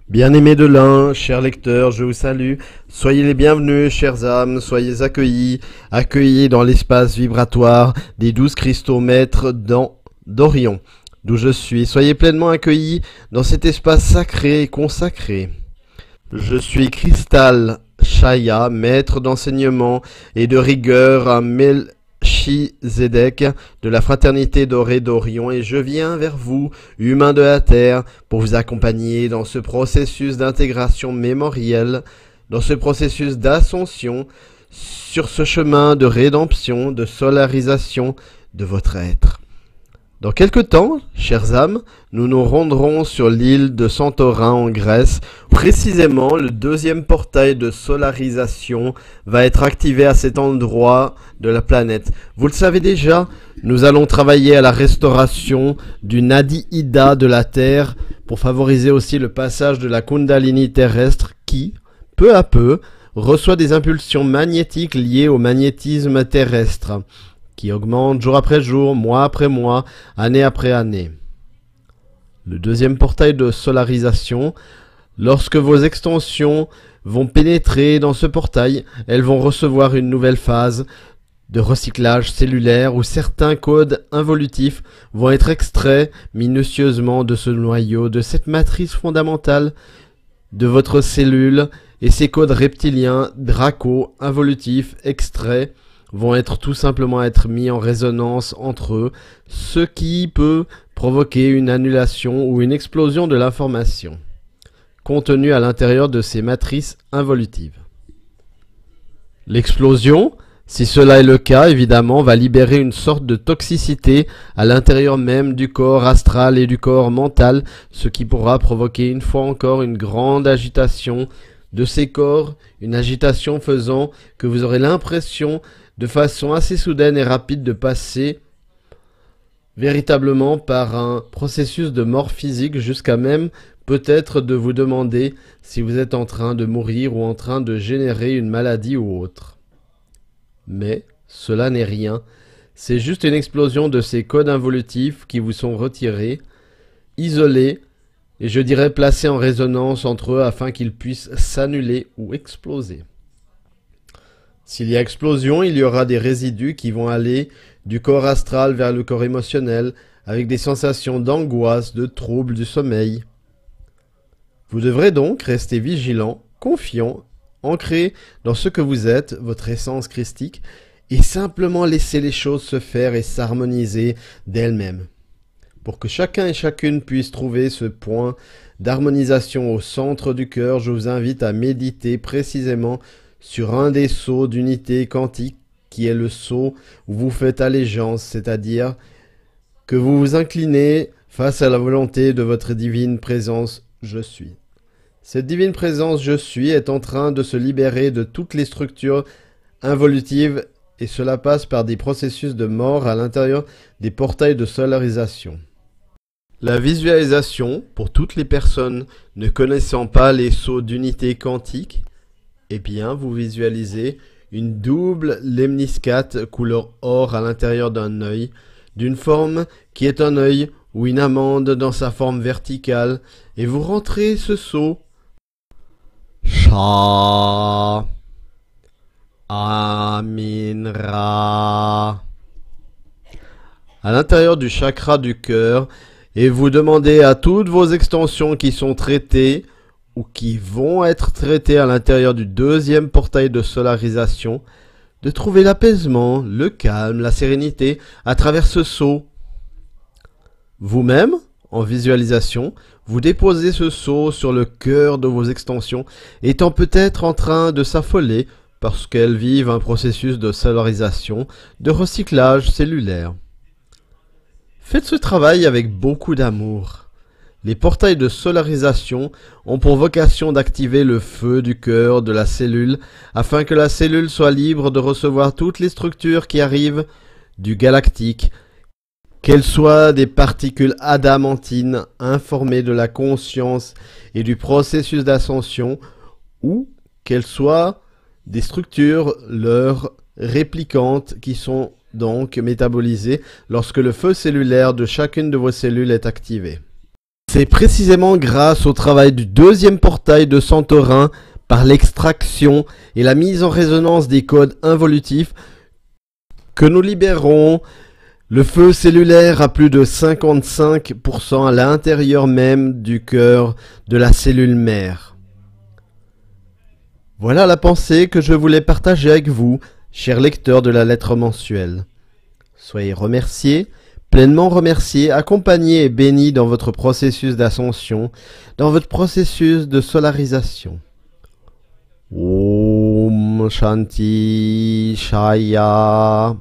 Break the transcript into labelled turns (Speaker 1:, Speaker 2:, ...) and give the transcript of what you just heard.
Speaker 1: Bien-aimés de l'un, chers lecteurs, je vous salue. Soyez les bienvenus, chères âmes, soyez accueillis dans l'espace vibratoire des 12 cristaux maîtres d'Orion, d'où je suis. Soyez pleinement accueillis dans cet espace sacré et consacré. Je suis Cristal Chaya, maître d'enseignement et de rigueur à Melchizedek de la fraternité dorée d'Orion, et je viens vers vous, humains de la Terre, pour vous accompagner dans ce processus d'intégration mémorielle, dans ce processus d'ascension, sur ce chemin de rédemption, de solarisation de votre être. Dans quelque temps, chères âmes, nous nous rendrons sur l'île de Santorin en Grèce. Précisément, le deuxième portail de solarisation va être activé à cet endroit de la planète. Vous le savez déjà, nous allons travailler à la restauration du Nadi Ida de la Terre pour favoriser aussi le passage de la Kundalini terrestre qui, peu à peu, reçoit des impulsions magnétiques liées au magnétisme terrestre, qui augmente jour après jour, mois après mois, année après année. Le deuxième portail de solarisation, lorsque vos extensions vont pénétrer dans ce portail, elles vont recevoir une nouvelle phase de recyclage cellulaire où certains codes involutifs vont être extraits minutieusement de ce noyau, de cette matrice fondamentale de votre cellule, et ces codes reptiliens, draco, involutifs, extraits, vont tout simplement être mis en résonance entre eux, ce qui peut provoquer une annulation ou une explosion de l'information contenue à l'intérieur de ces matrices involutives. L'explosion, si cela est le cas, évidemment, va libérer une sorte de toxicité à l'intérieur même du corps astral et du corps mental, ce qui pourra provoquer une fois encore une grande agitation de ces corps, une agitation faisant que vous aurez l'impression de façon assez soudaine et rapide de passer véritablement par un processus de mort physique, jusqu'à même peut-être de vous demander si vous êtes en train de mourir ou en train de générer une maladie ou autre. Mais cela n'est rien, c'est juste une explosion de ces codes involutifs qui vous sont retirés, isolés, et je dirais placés en résonance entre eux afin qu'ils puissent s'annuler ou exploser. S'il y a explosion, il y aura des résidus qui vont aller du corps astral vers le corps émotionnel, avec des sensations d'angoisse, de troubles du sommeil. Vous devrez donc rester vigilant, confiant, ancré dans ce que vous êtes, votre essence christique, et simplement laisser les choses se faire et s'harmoniser d'elles-mêmes. Pour que chacun et chacune puisse trouver ce point d'harmonisation au centre du cœur, je vous invite à méditer précisément sur un des sceaux d'unité quantique qui est le sceau où vous faites allégeance, c'est-à-dire que vous vous inclinez face à la volonté de votre divine présence « Je suis ». Cette divine présence « Je suis » est en train de se libérer de toutes les structures involutives, et cela passe par des processus de mort à l'intérieur des portails de solarisation. La visualisation, pour toutes les personnes ne connaissant pas les sceaux d'unité quantique, eh bien, vous visualisez une double lemniscate couleur or à l'intérieur d'un œil, d'une forme qui est un œil ou une amande dans sa forme verticale, et vous rentrez ce sceau Sha Aminra à l'intérieur du chakra du cœur, et vous demandez à toutes vos extensions qui sont traitées ou qui vont être traités à l'intérieur du deuxième portail de solarisation, de trouver l'apaisement, le calme, la sérénité à travers ce sceau. Vous-même, en visualisation, vous déposez ce sceau sur le cœur de vos extensions, étant peut-être en train de s'affoler parce qu'elles vivent un processus de solarisation, de recyclage cellulaire. Faites ce travail avec beaucoup d'amour. Les portails de solarisation ont pour vocation d'activer le feu du cœur de la cellule afin que la cellule soit libre de recevoir toutes les structures qui arrivent du galactique, qu'elles soient des particules adamantines informées de la conscience et du processus d'ascension, ou qu'elles soient des structures leur réplicantes qui sont donc métabolisées lorsque le feu cellulaire de chacune de vos cellules est activé. C'est précisément grâce au travail du deuxième portail de Santorin, par l'extraction et la mise en résonance des codes involutifs, que nous libérons le feu cellulaire à plus de 55% à l'intérieur même du cœur de la cellule mère. Voilà la pensée que je voulais partager avec vous, chers lecteurs de la lettre mensuelle. Soyez remerciés, pleinement remerciés, accompagnés et bénis dans votre processus d'ascension, dans votre processus de solarisation. Om Shanti Shaya.